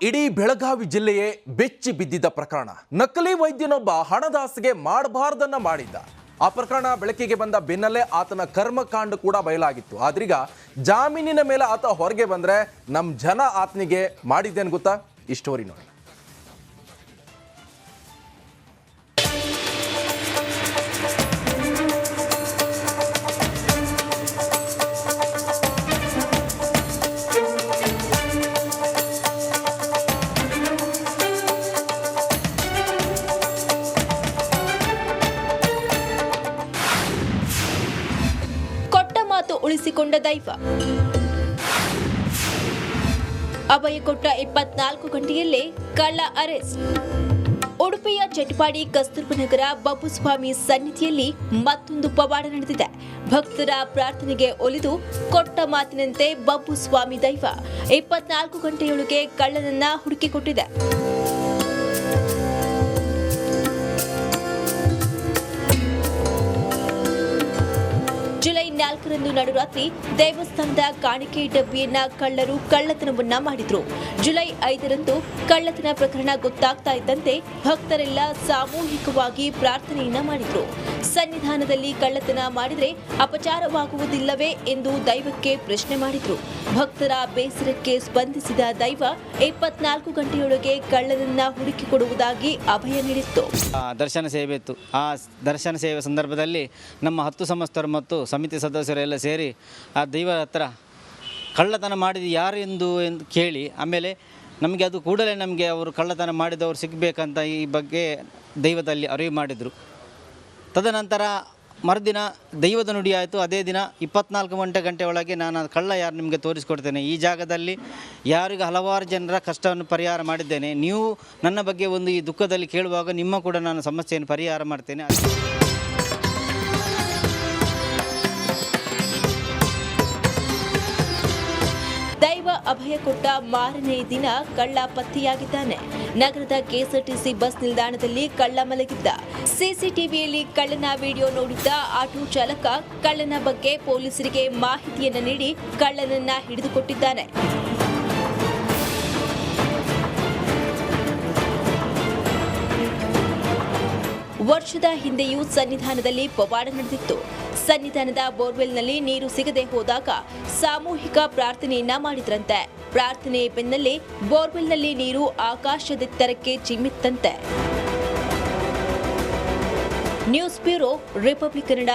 ಇಡೀ ಬೆಳಗಾವಿ ಜಿಲ್ಲೆಯೇ ಬೆಚ್ಚಿ ಬಿದ್ದಿದ್ದ ಪ್ರಕರಣ. ನಕಲಿ ವೈದ್ಯನೊಬ್ಬ ಹಣದಾಸೆಗೆ ಮಾಡಬಾರದನ್ನ ಮಾಡಿದ್ದ. ಆ ಪ್ರಕರಣ ಬೆಳಕಿಗೆ ಬಂದ ಬೆನ್ನಲ್ಲೇ ಆತನ ಕರ್ಮಕಾಂಡ ಕೂಡ ಬಯಲಾಗಿತ್ತು. ಆದ್ರೀಗ ಜಾಮೀನಿನ ಮೇಲೆ ಆತ ಹೊರಗೆ ಬಂದ್ರೆ ನಮ್ಮ ಜನ ಆತನಿಗೆ ಮಾಡಿದ್ದೇನು ಗೊತ್ತಾ? ಈ ಸ್ಟೋರಿ ನೋಡಿ. ಉಳಿಸಿಕೊಂಡ ದೈವ. ಅಭಯ ಕೊಟ್ಟ 24 ಗಂಟೆಯಲ್ಲೇ ಕಳ್ಳ ಅರೆಸ್ಟ್. ಉಡುಪಿಯ ಚಟ್ಪಾಡಿ ಕಸ್ತೂರ್ಬನಗರ ಬಬ್ಬುಸ್ವಾಮಿ ಸನ್ನಿಧಿಯಲ್ಲಿ ಮತ್ತೊಂದು ಪವಾಡ ನಡೆದಿದೆ. ಭಕ್ತರ ಪ್ರಾರ್ಥನೆಗೆ ಒಲಿದು ಕೊಟ್ಟ ಮಾತಿನಂತೆ ಬಬ್ಬುಸ್ವಾಮಿ ದೈವ 24 ಗಂಟೆಯೊಳಗೆ ಕಳ್ಳನನ್ನ ಹುಡುಕಿಕೊಟ್ಟಿದೆ. ಜುಲೈ 4ರಂದು ನಡುರಾತ್ರಿ ದೇವಸ್ಥಾನದ ಕಾಣಿಕೆ ಡಬ್ಬಿಯನ್ನ ಕಳ್ಳರು ಕಳ್ಳತನವನ್ನ ಮಾಡಿದ್ರು. ಜುಲೈ 5ರಂದು ಕಳ್ಳತನ ಪ್ರಕರಣ ಗೊತ್ತಾಗ್ತಾ ಇದ್ದಂತೆ ಭಕ್ತರೆಲ್ಲ ಸಾಮೂಹಿಕವಾಗಿ ಪ್ರಾರ್ಥನೆಯನ್ನ ಮಾಡಿದ್ರು. ಸನ್ನಿಧಾನದಲ್ಲಿ ಕಳ್ಳತನ ಮಾಡಿದ್ರೆ ಅಪಚಾರವಾಗುವುದಿಲ್ಲವೇ ಎಂದು ದೈವಕ್ಕೆ ಪ್ರಶ್ನೆ ಮಾಡಿದ್ರು. ಭಕ್ತರ ಬೇಸರಕ್ಕೆ ಸ್ಪಂದಿಸಿದ ದೈವ 24 ಗಂಟೆಯೊಳಗೆ ಕಳ್ಳನನ್ನ ಹುಡುಕಿಕೊಡುವುದಾಗಿ ಅಭಯ ನೀಡಿತ್ತು. ದರ್ಶನ ಸೇವೆ ಇತ್ತು. ಆ ದರ್ಶನ ಸೇವೆ ಸಂದರ್ಭದಲ್ಲಿ ನಮ್ಮ 10 ಸಂಸ್ಥರು ಮತ್ತು ಸಮಿತಿ ಸದಸ್ಯರೆಲ್ಲ ಸೇರಿ ಆ ದೈವರ ಹತ್ರ ಕಳ್ಳತನ ಮಾಡಿದ ಯಾರು ಎಂದು ಕೇಳಿ, ಆಮೇಲೆ ನಮಗೆ ಅದು ಕೂಡಲೇ ನಮಗೆ ಅವರು ಕಳ್ಳತನ ಮಾಡಿದವರು ಸಿಗಬೇಕಂತ ಈ ಬಗ್ಗೆ ದೈವದಲ್ಲಿ ಅರಿವು ಮಾಡಿದರು. ತದನಂತರ ಮರುದಿನ ದೈವದ ನುಡಿ ಆಯಿತು. ಅದೇ ದಿನ 24 ಗಂಟೆ ಒಳಗೆ ನಾನು ಕಳ್ಳ ಯಾರು ನಿಮಗೆ ತೋರಿಸಿಕೊಡ್ತೇನೆ. ಈ ಜಾಗದಲ್ಲಿ ಯಾರಿಗೂ ಹಲವಾರು ಜನರ ಕಷ್ಟವನ್ನು ಪರಿಹಾರ ಮಾಡಿದ್ದೇನೆ. ನೀವು ನನ್ನ ಬಗ್ಗೆ ಒಂದು ಈ ದುಃಖದಲ್ಲಿ ಕೇಳುವಾಗ ನಿಮ್ಮ ಕೂಡ ನಾನು ಸಮಸ್ಯೆಯನ್ನು ಪರಿಹಾರ ಮಾಡ್ತೇನೆ. ದೈವ ಅಭಯ ಕೊಟ್ಟ ಮಾರನೇ ದಿನ ಕಳ್ಳ ಪತ್ತೆಯಾಗಿದ್ದಾನೆ. ನಗರದ ಕೆಎಸ್ಆರ್ಟಿಸಿ ಬಸ್ ನಿಲ್ದಾಣದಲ್ಲಿ ಕಳ್ಳ ಮಲಗಿದ್ದ. ಸಿಸಿಟಿವಿಯಲ್ಲಿ ಕಳ್ಳನ ವಿಡಿಯೋ ನೋಡಿದ್ದ ಆಟೋ ಚಾಲಕ ಕಳ್ಳನ ಬಗ್ಗೆ ಪೊಲೀಸರಿಗೆ ಮಾಹಿತಿಯನ್ನು ನೀಡಿ ಕಳ್ಳನನ್ನ ಹಿಡಿದುಕೊಟ್ಟಿದ್ದಾನೆ. ವರ್ಷದ ಹಿಂದೆಯೂ ಸನ್ನಿಧಾನದಲ್ಲಿ ಪವಾಡ ನಡೆದಿತ್ತು. ಸನ್ನಿಧಾನದ ಬೋರ್ವೆಲ್ನಲ್ಲಿ ನೀರು ಸಿಗದೆ ಹೋದಾಗ ಸಾಮೂಹಿಕ ಪ್ರಾರ್ಥನೆಯನ್ನ ಮಾಡಿದ್ರಂತೆ. ಪ್ರಾರ್ಥನೆ ಬೆನ್ನಲ್ಲೇ ಬೋರ್ವೆಲ್ನಲ್ಲಿ ನೀರು ಆಕಾಶದೆತ್ತರಕ್ಕೆ ಚಿಮ್ಮಿತ್ತಂತೆ. News bureau, republic Kannada.